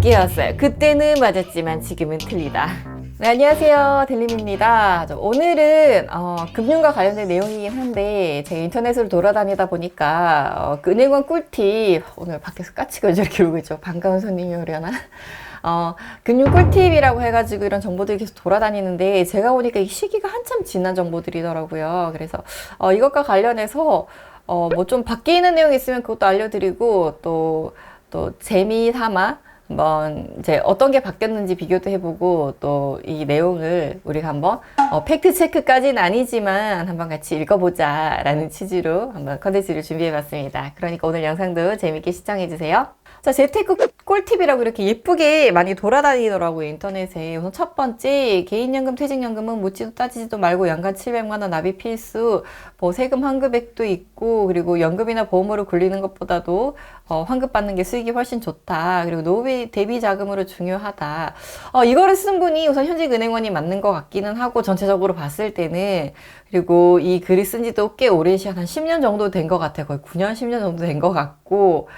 바뀌었어요. 그때는 맞았지만 지금은 틀리다. 네, 안녕하세요. 델림입니다. 오늘은 금융과 관련된 내용이긴 한데 제가 인터넷으로 돌아다니다 보니까 그 은행원 꿀팁, 오늘 밖에서 까치가 이렇게 울고 있죠. 반가운 손님이 오려나? 금융 꿀팁이라고 해가지고 이런 정보들이 계속 돌아다니는데 제가 보니까 이 시기가 한참 지난 정보들이더라고요. 그래서 이것과 관련해서 뭐 좀 바뀌는 내용이 있으면 그것도 알려드리고 또 재미 삼아 한번 이제 어떤 게 바뀌었는지 비교도 해보고 또 이 내용을 우리가 한번 팩트 체크까지는 아니지만 한번 같이 읽어보자 라는 취지로 한번 컨텐츠를 준비해봤습니다. 그러니까 오늘 영상도 재밌게 시청해주세요. 자, 재테크 꿀팁이라고 이렇게 예쁘게 많이 돌아다니더라고요, 인터넷에. 우선 첫 번째, 개인연금, 퇴직연금은 묻지도 따지지도 말고 연간 700만 원 납입 필수, 뭐 세금 환급액도 있고, 그리고 연금이나 보험으로 굴리는 것보다도 환급 받는 게 수익이 훨씬 좋다. 그리고 노후 대비 자금으로 중요하다. 이거를 쓴 분이 우선 현직 은행원이 맞는 것 같기는 하고, 전체적으로 봤을 때는. 그리고 이 글을 쓴 지도 꽤 오랜 시간, 한 10년 정도 된 것 같아요. 거의 9년, 10년 정도 된 것 같고,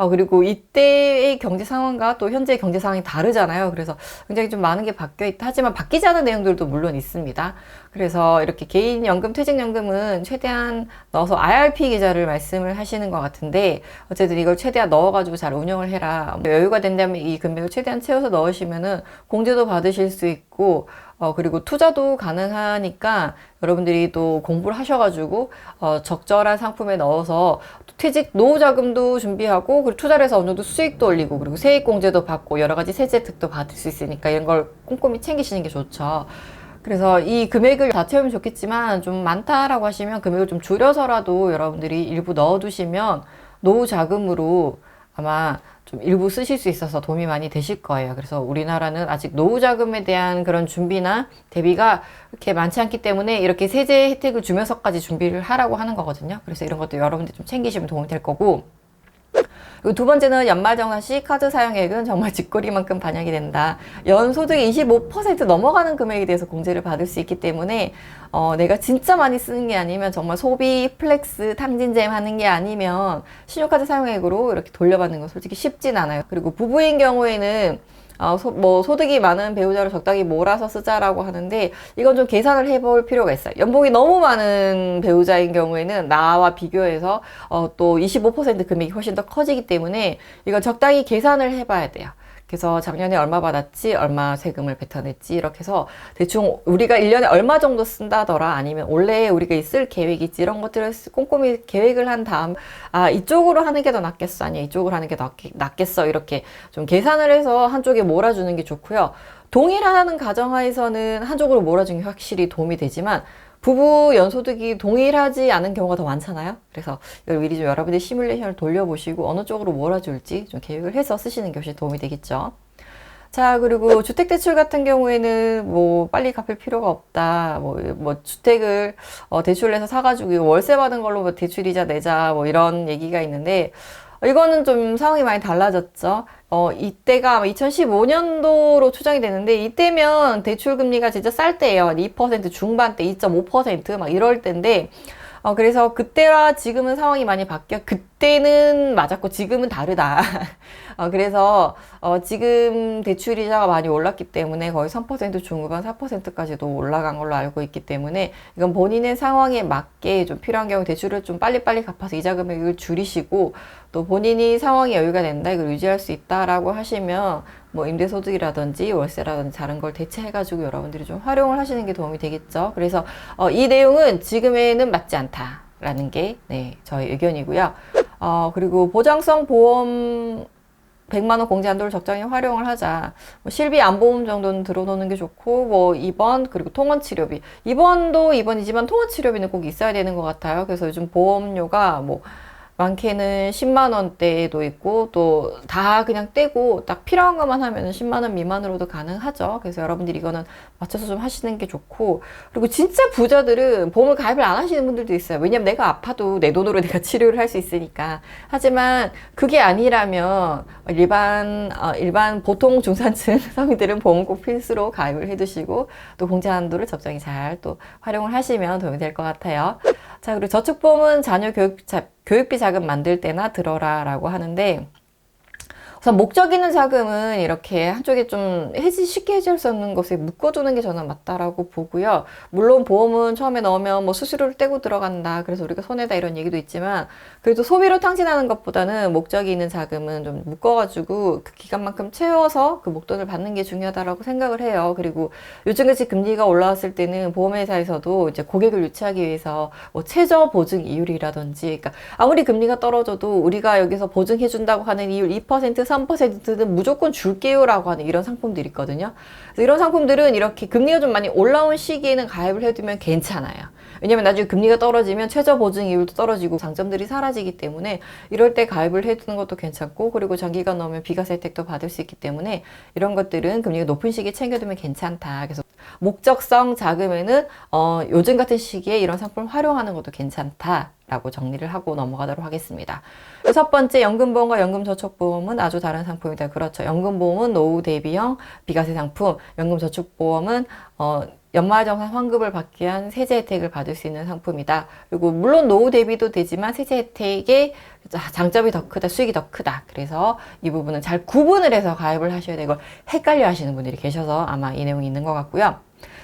그리고 이때의 경제 상황과 또 현재의 경제 상황이 다르잖아요. 그래서 굉장히 좀 많은 게 바뀌어 있다. 하지만 바뀌지 않은 내용들도 물론 있습니다. 그래서 이렇게 개인연금, 퇴직연금은 최대한 넣어서 IRP 계좌를 말씀을 하시는 것 같은데, 어쨌든 이걸 최대한 넣어가지고 잘 운영을 해라. 여유가 된다면 이 금액을 최대한 채워서 넣으시면은 공제도 받으실 수 있고, 그리고 투자도 가능하니까 여러분들이 또 공부를 하셔가지고 적절한 상품에 넣어서 퇴직 노후 자금도 준비하고, 그리고 투자를 해서 어느 정도 수익도 올리고, 그리고 세액 공제도 받고 여러 가지 세제 혜택도 받을 수 있으니까 이런 걸 꼼꼼히 챙기시는 게 좋죠. 그래서 이 금액을 다 채우면 좋겠지만 좀 많다라고 하시면 금액을 좀 줄여서라도 여러분들이 일부 넣어두시면 노후 자금으로 아마 좀 일부 쓰실 수 있어서 도움이 많이 되실 거예요. 그래서 우리나라는 아직 노후 자금에 대한 그런 준비나 대비가 그렇게 많지 않기 때문에 이렇게 세제 혜택을 주면서까지 준비를 하라고 하는 거거든요. 그래서 이런 것도 여러분들 좀 챙기시면 도움이 될 거고. 그리고 두 번째는 연말정산 시 카드 사용액은 정말 쥐꼬리만큼 반영이 된다. 연소득이 25% 넘어가는 금액에 대해서 공제를 받을 수 있기 때문에 내가 진짜 많이 쓰는 게 아니면 정말 소비 플렉스 탕진잼 하는 게 아니면 신용카드 사용액으로 이렇게 돌려받는 건 솔직히 쉽진 않아요. 그리고 부부인 경우에는 소득이 많은 배우자를 적당히 몰아서 쓰자라고 하는데, 이건 좀 계산을 해볼 필요가 있어요. 연봉이 너무 많은 배우자인 경우에는 나와 비교해서 또 25% 금액이 훨씬 더 커지기 때문에 이건 적당히 계산을 해봐야 돼요. 그래서 작년에 얼마 받았지, 얼마 세금을 뱉어냈지, 이렇게 해서 대충 우리가 1년에 얼마 정도 쓴다더라, 아니면 원래 우리가 쓸 계획이 있지, 이런 것들을 꼼꼼히 계획을 한 다음, 이쪽으로 하는 게 더 낫겠어, 아니야 이쪽으로 하는 게 더 낫겠어, 이렇게 좀 계산을 해서 한쪽에 몰아주는 게 좋고요. 동일하는 가정하에서는 한쪽으로 몰아주는 게 확실히 도움이 되지만 부부 연소득이 동일하지 않은 경우가 더 많잖아요. 그래서 이걸 미리 좀 여러분들이 시뮬레이션을 돌려보시고 어느 쪽으로 몰아줄지 좀 계획을 해서 쓰시는 게 훨씬 도움이 되겠죠. 자, 그리고 주택대출 같은 경우에는 뭐 빨리 갚을 필요가 없다. 뭐 주택을 대출을 해서 사가지고 월세 받은 걸로 뭐 대출이자 내자 뭐 이런 얘기가 있는데, 이거는 좀 상황이 많이 달라졌죠. 이때가 2015년도로 추정이 되는데, 이때면 대출 금리가 진짜 쌀 때예요. 2% 중반대, 2.5% 막 이럴 때인데, 그래서 그때와 지금은 상황이 많이 바뀌어. 그때는 맞았고 지금은 다르다. 그래서 지금 대출이자가 많이 올랐기 때문에 거의 3% 중후반 4%까지도 올라간 걸로 알고 있기 때문에, 이건 본인의 상황에 맞게 좀 필요한 경우 대출을 좀 빨리빨리 갚아서 이자 금액을 줄이시고, 또 본인이 상황이 여유가 된다, 이걸 유지할 수 있다라고 하시면 뭐 임대소득이라든지 월세라든지 다른 걸 대체해가지고 여러분들이 좀 활용을 하시는 게 도움이 되겠죠. 그래서 이 내용은 지금에는 맞지 않다라는 게 저의 의견이고요. 그리고 보장성 보험 100만 원 공제 한도를 적당히 활용을 하자. 실비 안보험 정도는 들어놓는 게 좋고, 뭐 입원, 그리고 통원 치료비. 입원도 입원이지만 통원 치료비는 꼭 있어야 되는 것 같아요. 그래서 요즘 보험료가 뭐 많게는 10만 원대도 있고, 또 다 그냥 떼고 딱 필요한 것만 하면 10만 원 미만으로도 가능하죠. 그래서 여러분들이 이거는 맞춰서 좀 하시는 게 좋고, 그리고 진짜 부자들은 보험을 가입을 안 하시는 분들도 있어요. 왜냐면 내가 아파도 내 돈으로 내가 치료를 할 수 있으니까. 하지만 그게 아니라면 일반 보통 중산층 서민들은 보험 꼭 필수로 가입을 해두시고, 또 공제 한도를 적정히 잘 또 활용을 하시면 도움이 될 것 같아요. 자, 그리고 저축보험은 자녀 교육비 자금 만들 때나 들어라 라고 하는데, 그래서 목적 있는 자금은 이렇게 한쪽에 좀 쉽게 해지할 수 없는 것에 묶어두는 게 저는 맞다라고 보고요. 물론 보험은 처음에 넣으면 뭐 수수료를 떼고 들어간다. 그래서 우리가 손해다 이런 얘기도 있지만 그래도 소비로 탕진하는 것보다는 목적이 있는 자금은 좀 묶어가지고 그 기간만큼 채워서 그 목돈을 받는 게 중요하다라고 생각을 해요. 그리고 요즘같이 금리가 올라왔을 때는 보험회사에서도 이제 고객을 유치하기 위해서 뭐 최저 보증 이율이라든지, 그러니까 아무리 금리가 떨어져도 우리가 여기서 보증해준다고 하는 이율 2%, 3%는 무조건 줄게요라고 하는 이런 상품들이 있거든요. 그래서 이런 상품들은 이렇게 금리가 좀 많이 올라온 시기에는 가입을 해두면 괜찮아요. 왜냐면 나중에 금리가 떨어지면 최저 보증 이율도 떨어지고 장점들이 사라지기 때문에 이럴 때 가입을 해두는 것도 괜찮고, 그리고 장기간 넣으면 비과세 혜택도 받을 수 있기 때문에 이런 것들은 금리가 높은 시기에 챙겨두면 괜찮다. 그래서 목적성 자금에는 요즘 같은 시기에 이런 상품을 활용하는 것도 괜찮다라고 정리를 하고 넘어가도록 하겠습니다. 첫 번째, 연금보험과 연금저축보험은 아주 다른 상품이다. 그렇죠. 연금보험은 노후 대비형 비과세 상품, 연금저축보험은 연말정산 환급을 받기 위한 세제 혜택을 받을 수 있는 상품이다. 그리고 물론 노후 대비도 되지만 세제 혜택의 장점이 더 크다, 수익이 더 크다. 그래서 이 부분은 잘 구분을 해서 가입을 하셔야 되고, 헷갈려 하시는 분들이 계셔서 아마 이 내용이 있는 것 같고요.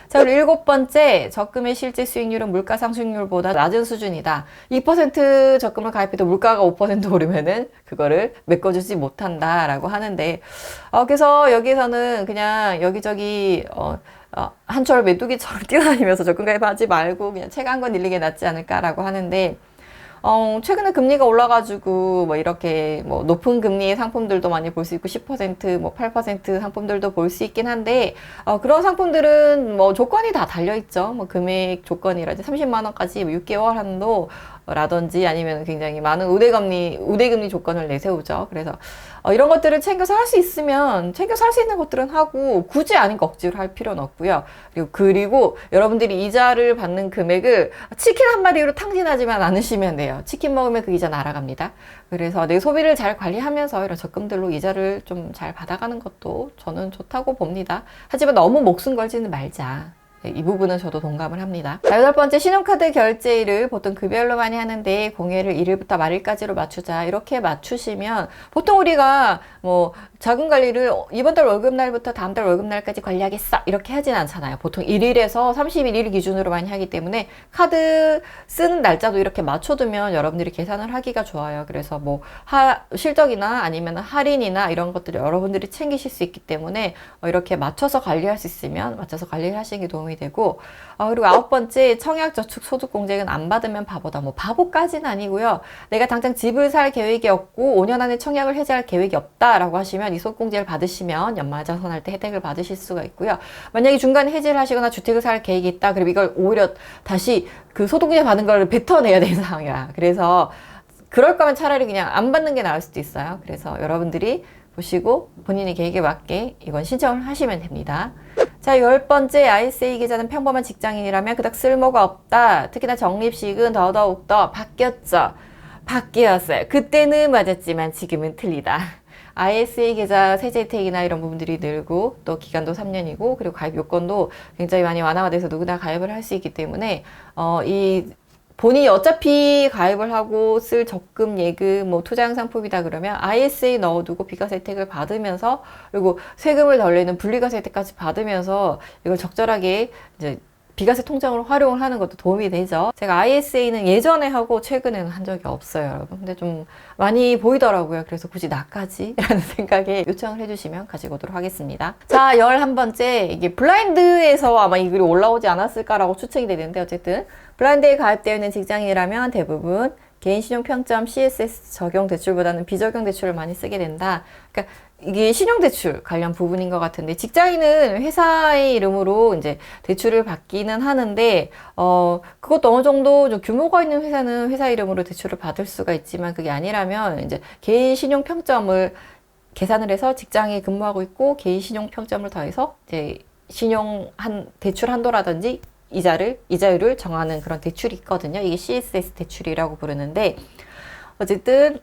자, 그리고 7번째, 적금의 실제 수익률은 물가 상승률보다 낮은 수준이다. 2% 적금을 가입해도 물가가 5% 오르면은 그거를 메꿔주지 못한다라고 하는데, 그래서 여기서는 그냥 여기저기 한철 메뚜기처럼 뛰어다니면서 적금 가입하지 말고 그냥 책 한 권 읽는 게 낫지 않을까라고 하는데, 최근에 금리가 올라가지고, 뭐, 이렇게, 뭐, 높은 금리의 상품들도 많이 볼 수 있고, 10%, 뭐, 8% 상품들도 볼 수 있긴 한데, 그런 상품들은 뭐, 조건이 다 달려있죠. 뭐, 금액 조건이라든지 30만원까지 6개월 한도, 라든지 아니면 굉장히 많은 우대금리 조건을 내세우죠. 그래서 이런 것들을 챙겨서 할 수 있으면 챙겨서 할 수 있는 것들은 하고 굳이 아니까 억지로 할 필요는 없고요. 그리고 여러분들이 이자를 받는 금액을 치킨 한 마리로 탕진하지만 않으시면 돼요. 치킨 먹으면 그 이자 날아갑니다. 그래서 내 소비를 잘 관리하면서 이런 적금들로 이자를 좀 잘 받아가는 것도 저는 좋다고 봅니다. 하지만 너무 목숨 걸지는 말자. 이 부분은 저도 동감을 합니다. 자, 8번째, 신용카드 결제일을 보통 금요일로 많이 하는데 공휴일을 1일부터 말일까지로 맞추자. 이렇게 맞추시면 보통 우리가 뭐 자금 관리를 이번 달 월급날부터 다음 달 월급날까지 관리하겠어 이렇게 하진 않잖아요. 보통 1일에서 30일 기준으로 많이 하기 때문에 카드 쓰는 날짜도 이렇게 맞춰두면 여러분들이 계산을 하기가 좋아요. 그래서 뭐 실적이나 아니면 할인이나 이런 것들을 여러분들이 챙기실 수 있기 때문에 이렇게 맞춰서 관리할 수 있으면 맞춰서 관리를 하시는 게 도움이 되고, 그리고 9번째, 청약저축소득공제는 안 받으면 바보다. 뭐 바보까지는 아니고요. 내가 당장 집을 살 계획이 없고 5년 안에 청약을 해지할 계획이 없다라고 하시면 이 소득공제를 받으시면 연말정산할 때 혜택을 받으실 수가 있고요. 만약에 중간에 해지를 하시거나 주택을 살 계획이 있다. 그럼 이걸 오히려 다시 그 소득공제 받은 걸 뱉어내야 되는 상황이야. 그래서 그럴 거면 차라리 그냥 안 받는 게 나을 수도 있어요. 그래서 여러분들이 보시고 본인의 계획에 맞게 이건 신청을 하시면 됩니다. 자, 10번째, ISA 계좌는 평범한 직장인이라면 그닥 쓸모가 없다. 특히나 적립식은 더더욱더 바뀌었죠. 바뀌었어요. 그때는 맞았지만 지금은 틀리다. ISA 계좌 세제 혜택이나 이런 부분들이 늘고 또 기간도 3년이고 그리고 가입 요건도 굉장히 많이 완화가 돼서 누구나 가입을 할 수 있기 때문에 본인이 어차피 가입을 하고 쓸 적금, 예금, 뭐 투자형 상품이다 그러면 ISA 넣어두고 비과세 혜택을 받으면서, 그리고 세금을 덜 내는 분리과세 혜택까지 받으면서 이걸 적절하게 이제 비과세 통장으로 활용을 하는 것도 도움이 되죠. 제가 ISA는 예전에 하고 최근에는 한 적이 없어요, 여러분. 근데 좀 많이 보이더라고요. 그래서 굳이 나까지? 라는 생각에 요청을 해주시면 가지고 오도록 하겠습니다. 자, 11번째. 이게 블라인드에서 아마 이 글이 올라오지 않았을까라고 추측이 되는데, 어쨌든 블라인드에 가입되어 있는 직장인이라면 대부분 개인 신용 평점 CSS 적용 대출보다는 비적용 대출을 많이 쓰게 된다. 그러니까 이게 신용대출 관련 부분인 것 같은데, 직장인은 회사의 이름으로 이제 대출을 받기는 하는데, 그것도 어느 정도 좀 규모가 있는 회사는 회사 이름으로 대출을 받을 수가 있지만, 그게 아니라면 이제 개인 신용 평점을 계산을 해서 직장에 근무하고 있고, 개인 신용 평점을 더해서 이제 대출 한도라든지 이자율을 정하는 그런 대출이 있거든요. 이게 CSS 대출이라고 부르는데, 어쨌든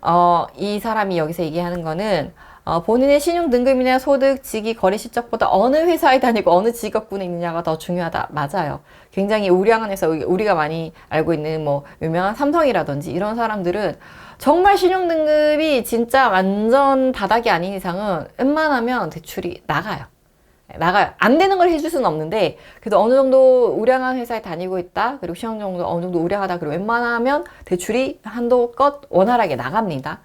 이 사람이 여기서 얘기하는 거는 본인의 신용 등급이나 소득, 직위, 거래 실적보다 어느 회사에 다니고 어느 직업군에 있느냐가 더 중요하다. 맞아요. 굉장히 우량한 회사, 우리가 많이 알고 있는 뭐 유명한 삼성이라든지 이런 사람들은 정말 신용 등급이 진짜 완전 바닥이 아닌 이상은 웬만하면 대출이 나가요. 안 되는 걸 해줄 수는 없는데, 그래도 어느 정도 우량한 회사에 다니고 있다. 그리고 신용 정도 어느 정도 우량하다. 그리고 웬만하면 대출이 한도껏 원활하게 나갑니다.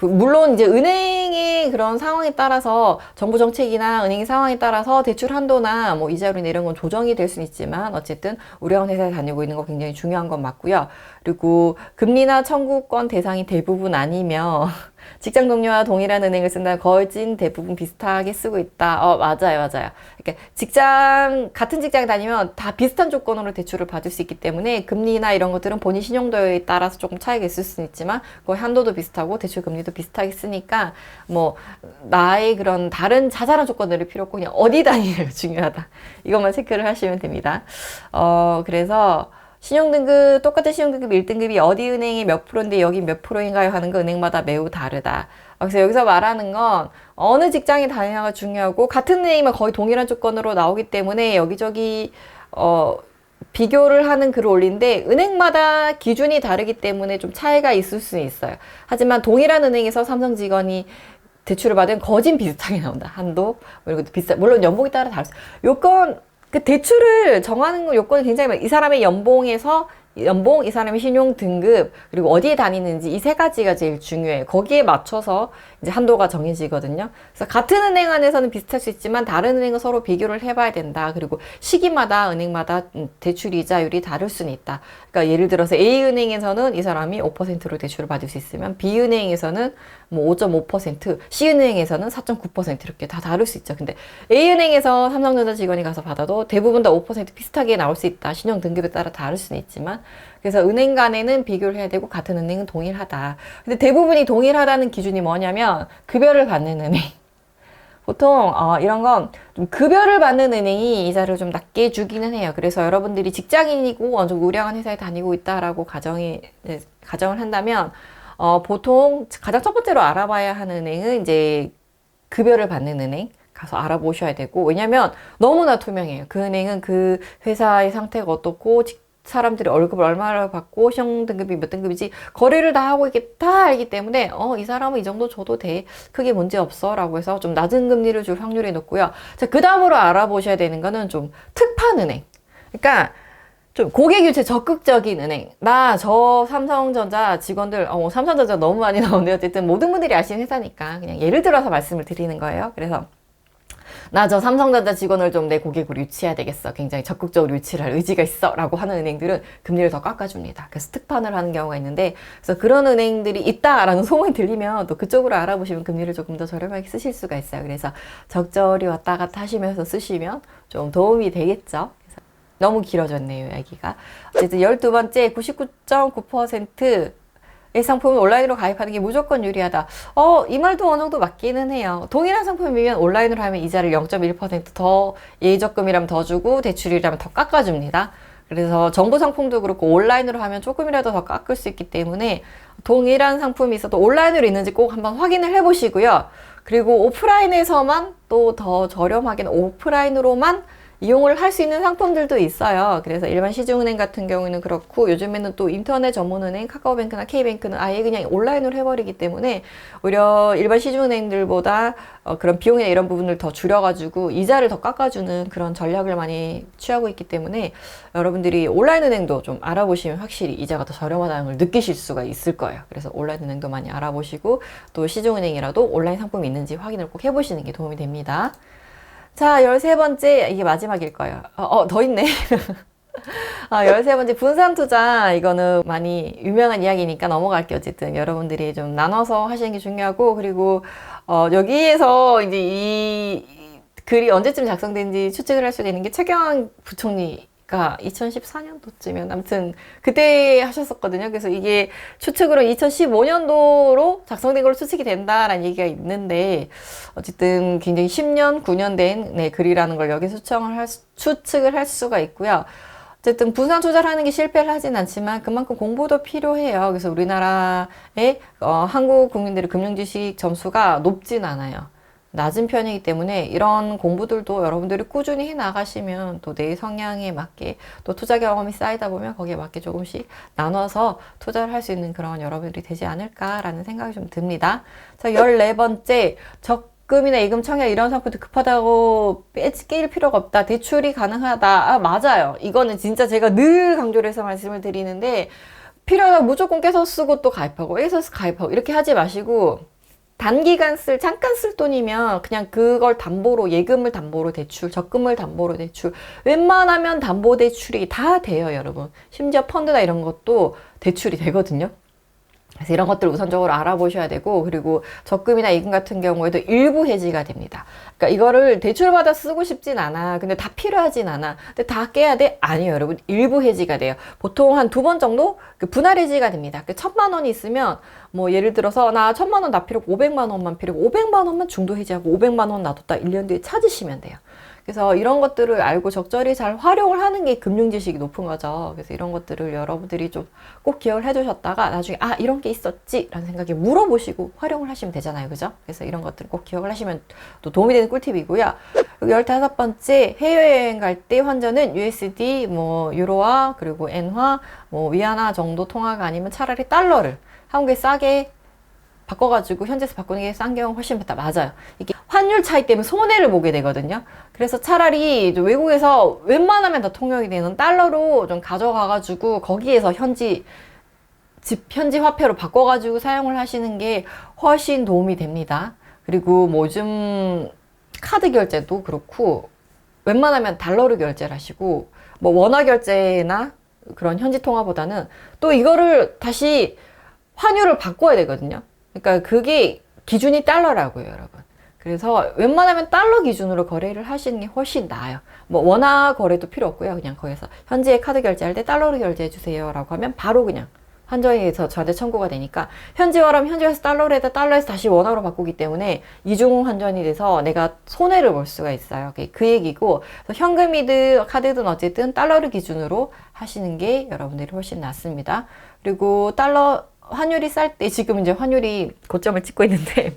물론 이제 은행의 그런 상황에 따라서 정부 정책이나 은행의 상황에 따라서 대출 한도나 뭐 이자율이나 이런 건 조정이 될 수는 있지만 어쨌든 우량한 회사에 다니고 있는 거 굉장히 중요한 건 맞고요. 그리고 금리나 청구권 대상이 대부분 아니며 직장 동료와 동일한 은행을 쓴다면 거진 대부분 비슷하게 쓰고 있다. 맞아요. 그러니까 같은 직장에 다니면 다 비슷한 조건으로 대출을 받을 수 있기 때문에 금리나 이런 것들은 본인 신용도에 따라서 조금 차이가 있을 수는 있지만 거의 한도도 비슷하고 대출 금리도 비슷하게 쓰니까 뭐 나의 그런 다른 자잘한 조건들이 필요 없고 그냥 어디 다니냐가 중요하다. 이것만 체크를 하시면 됩니다. 그래서 신용등급, 똑같은 신용등급 1등급이 어디 은행이 몇 프로인데 여기 몇 프로인가요? 하는 거 은행마다 매우 다르다. 그래서 여기서 말하는 건 어느 직장에 다니냐가 중요하고 같은 은행이면 거의 동일한 조건으로 나오기 때문에 여기저기 비교를 하는 글을 올리는데 은행마다 기준이 다르기 때문에 좀 차이가 있을 수는 있어요. 하지만 동일한 은행에서 삼성 직원이 대출을 받으면 거진 비슷하게 나온다. 한도, 그리고 물론 연봉에 따라 다를 수 있어요. 요건 그 대출을 정하는 요건이 굉장히 많아요. 이 사람의 연봉, 이 사람의 신용 등급, 그리고 어디에 다니는지 이 세 가지가 제일 중요해요. 거기에 맞춰서 이제 한도가 정해지거든요. 그래서 같은 은행 안에서는 비슷할 수 있지만 다른 은행은 서로 비교를 해봐야 된다. 그리고 시기마다 은행마다 대출 이자율이 다를 수는 있다. 그러니까 예를 들어서 A은행에서는 이 사람이 5%로 대출을 받을 수 있으면 B은행에서는 뭐 5.5%, C은행에서는 4.9% 이렇게 다 다를 수 있죠. 근데 A은행에서 삼성전자 직원이 가서 받아도 대부분 다 5% 비슷하게 나올 수 있다. 신용 등급에 따라 다를 수는 있지만 그래서 은행 간에는 비교를 해야 되고 같은 은행은 동일하다. 근데 대부분이 동일하다는 기준이 뭐냐면 급여를 받는 은행. 보통 이런 건 좀 급여를 받는 은행이 이자를 좀 낮게 주기는 해요. 그래서 여러분들이 직장인이고 어느 정도 우량한 회사에 다니고 있다라고 가정을 한다면 보통 가장 첫 번째로 알아봐야 하는 은행은 이제 급여를 받는 은행 가서 알아보셔야 되고, 왜냐면 너무나 투명해요. 그 은행은 그 회사의 상태가 어떻고 사람들이 월급을 얼마나 받고 신용 등급이 몇 등급이지 거래를 다 하고 이게 다 알기 때문에 이 사람은 이 정도 줘도 돼, 크게 문제 없어 라고 해서 좀 낮은 금리를 줄 확률이 높고요. 자, 그 다음으로 알아보셔야 되는 거는 좀 특판 은행. 그러니까 좀 고객 유치 적극적인 은행. 저 삼성전자 직원들, 삼성전자 너무 많이 나오는데 어쨌든 모든 분들이 아시는 회사니까 그냥 예를 들어서 말씀을 드리는 거예요. 그래서 저 삼성전자 직원을 좀 내 고객으로 유치해야 되겠어. 굉장히 적극적으로 유치를 할 의지가 있어. 라고 하는 은행들은 금리를 더 깎아줍니다. 그래서 특판을 하는 경우가 있는데, 그래서 그런 은행들이 있다라는 소문이 들리면 또 그쪽으로 알아보시면 금리를 조금 더 저렴하게 쓰실 수가 있어요. 그래서 적절히 왔다 갔다 하시면서 쓰시면 좀 도움이 되겠죠. 그래서 너무 길어졌네요, 이야기가. 어쨌든 12번째 99.9% 이 상품은 온라인으로 가입하는 게 무조건 유리하다. 이 말도 어느 정도 맞기는 해요. 동일한 상품이면 온라인으로 하면 이자를 0.1% 예적금이라면 더 주고 대출이라면 더 깎아줍니다. 그래서 정부 상품도 그렇고 온라인으로 하면 조금이라도 더 깎을 수 있기 때문에 동일한 상품이 있어도 온라인으로 있는지 꼭 한번 확인을 해보시고요. 그리고 오프라인에서만 또 더 저렴하게 오프라인으로만 이용을 할 수 있는 상품들도 있어요. 그래서 일반 시중은행 같은 경우에는 그렇고, 요즘에는 또 인터넷 전문은행, 카카오뱅크나 K뱅크는 아예 그냥 온라인으로 해버리기 때문에 오히려 일반 시중은행들보다 그런 비용이나 이런 부분을 더 줄여가지고 이자를 더 깎아주는 그런 전략을 많이 취하고 있기 때문에 여러분들이 온라인 은행도 좀 알아보시면 확실히 이자가 더 저렴하다는 걸 느끼실 수가 있을 거예요. 그래서 온라인 은행도 많이 알아보시고 또 시중은행이라도 온라인 상품이 있는지 확인을 꼭 해보시는 게 도움이 됩니다. 자, 13번째, 이게 마지막일 거예요. 더 있네. 13번째, 분산투자. 이거는 많이 유명한 이야기니까 넘어갈게요. 어쨌든 여러분들이 좀 나눠서 하시는 게 중요하고, 그리고, 여기에서 이제 이 글이 언제쯤 작성된지 추측을 할 수 있는 게 최경환 부총리가 2014년도쯤이면 아무튼 그때 하셨었거든요. 그래서 이게 추측으로 2015년도로 작성된 걸로 추측이 된다라는 얘기가 있는데, 어쨌든 굉장히 10년, 9년 된 글이라는 걸 여기서 추측을 할 수가 있고요. 어쨌든 부산 투자를 하는 게 실패를 하진 않지만 그만큼 공부도 필요해요. 그래서 우리나라의 한국 국민들의 금융지식 점수가 높진 않아요. 낮은 편이기 때문에 이런 공부들도 여러분들이 꾸준히 해 나가시면 또 내 성향에 맞게 또 투자 경험이 쌓이다 보면 거기에 맞게 조금씩 나눠서 투자를 할 수 있는 그런 여러분들이 되지 않을까라는 생각이 좀 듭니다. 자, 14번째, 적금이나 예금 청약 이런 상품도 급하다고 빼낄 필요가 없다. 대출이 가능하다. 아, 맞아요. 이거는 진짜 제가 늘 강조를 해서 말씀을 드리는데 필요하다 무조건 깨서 쓰고 또 가입하고 깨서 가입하고 이렇게 하지 마시고 단기간 잠깐 쓸 돈이면 그냥 그걸 담보로, 예금을 담보로 대출, 적금을 담보로 대출, 웬만하면 담보 대출이 다 돼요, 여러분. 심지어 펀드나 이런 것도 대출이 되거든요. 그래서 이런 것들 우선적으로 알아보셔야 되고, 그리고 적금이나 예금 같은 경우에도 일부 해지가 됩니다. 그러니까 이거를 대출받아 쓰고 싶진 않아. 근데 다 필요하진 않아. 근데 다 깨야 돼? 아니에요, 여러분. 일부 해지가 돼요. 보통 한 2번 정도 분할 해지가 됩니다. 1,000만 원이 있으면 뭐 예를 들어서 나 1,000만 원 나 필요고 500만 원만 필요고 500만 원만 중도 해지하고 500만 원 놔뒀다 1년 뒤에 찾으시면 돼요. 그래서 이런 것들을 알고 적절히 잘 활용을 하는 게 금융지식이 높은 거죠. 그래서 이런 것들을 여러분들이 좀 꼭 기억을 해두셨다가 나중에 아 이런 게 있었지 라는 생각에 물어보시고 활용을 하시면 되잖아요. 그죠? 그래서 이런 것들 꼭 기억을 하시면 또 도움이 되는 꿀팁이고요. 그리고 15번째, 해외여행 갈 때 환전은 USD, 뭐 유로화, 그리고 엔화, 뭐 위안화 정도 통화가 아니면 차라리 달러를 한국에 싸게 바꿔가지고 현지에서 바꾸는 게 싼 경우 훨씬 낫다. 맞아요. 이게 환율 차이 때문에 손해를 보게 되거든요. 그래서 차라리 외국에서 웬만하면 다 통용이 되는 달러로 좀 가져가가지고 거기에서 현지 화폐로 바꿔가지고 사용을 하시는 게 훨씬 도움이 됩니다. 그리고 뭐 요즘 카드 결제도 그렇고 웬만하면 달러로 결제를 하시고 뭐 원화 결제나 그런 현지 통화보다는 또 이거를 다시 환율을 바꿔야 되거든요. 그러니까 그게 기준이 달러라고요, 여러분. 그래서 웬만하면 달러 기준으로 거래를 하시는 게 훨씬 나아요. 뭐 원화 거래도 필요 없고요. 그냥 거기서 현지에 카드 결제할 때 달러로 결제해 주세요 라고 하면 바로 그냥 환전에서 저한테 청구가 되니까 현지화라면 현지에서 달러로 해서 달러에서 다시 원화로 바꾸기 때문에 이중 환전이 돼서 내가 손해를 볼 수가 있어요. 그 얘기고 현금이든 카드든 어쨌든 달러를 기준으로 하시는 게 여러분들이 훨씬 낫습니다. 그리고 달러 환율이 쌀 때 지금 이제 환율이 고점을 찍고 있는데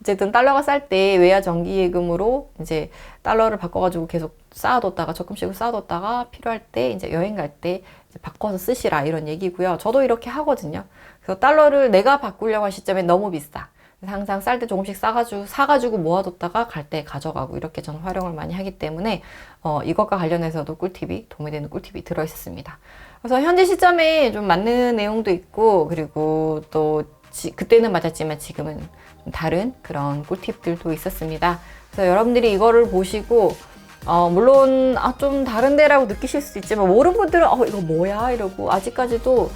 어쨌든 달러가 쌀 때 외화 정기예금으로 이제 달러를 바꿔가지고 계속 쌓아뒀다가 적금식으로 쌓아뒀다가 필요할 때 이제 여행 갈 때 바꿔서 쓰시라 이런 얘기고요. 저도 이렇게 하거든요. 그래서 달러를 내가 바꾸려고 할 시점에 너무 비싸. 항상 쌀 때 조금씩 사가지고 모아뒀다가 갈 때 가져가고 이렇게 저는 활용을 많이 하기 때문에 이것과 관련해서도 도움이 되는 꿀팁이 들어있었습니다. 그래서 현재 시점에 좀 맞는 내용도 있고 그리고 또 그때는 맞았지만 지금은 좀 다른 그런 꿀팁들도 있었습니다. 그래서 여러분들이 이거를 보시고 물론 좀 다른데라고 느끼실 수 있지만 모르는 분들은 이거 뭐야 이러고 아직까지도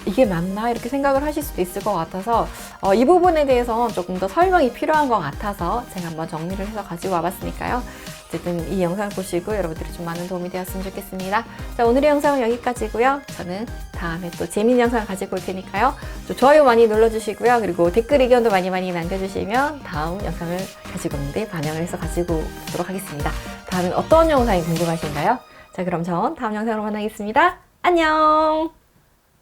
이게 맞나 이렇게 생각을 하실 수도 있을 것 같아서 이 부분에 대해서 조금 더 설명이 필요한 것 같아서 제가 한번 정리를 해서 가지고 와봤으니까요. 어쨌든 이 영상 보시고 여러분들이 좀 많은 도움이 되었으면 좋겠습니다. 자, 오늘의 영상은 여기까지고요. 저는 다음에 또 재밌는 영상 가지고 올 테니까요. 좋아요 많이 눌러주시고요. 그리고 댓글 의견도 많이 남겨주시면 다음 영상을 가지고 오는데 반영을 해서 가지고 오도록 하겠습니다. 다음엔 어떤 영상이 궁금하신가요? 자, 그럼 전 다음 영상으로 만나겠습니다. 안녕!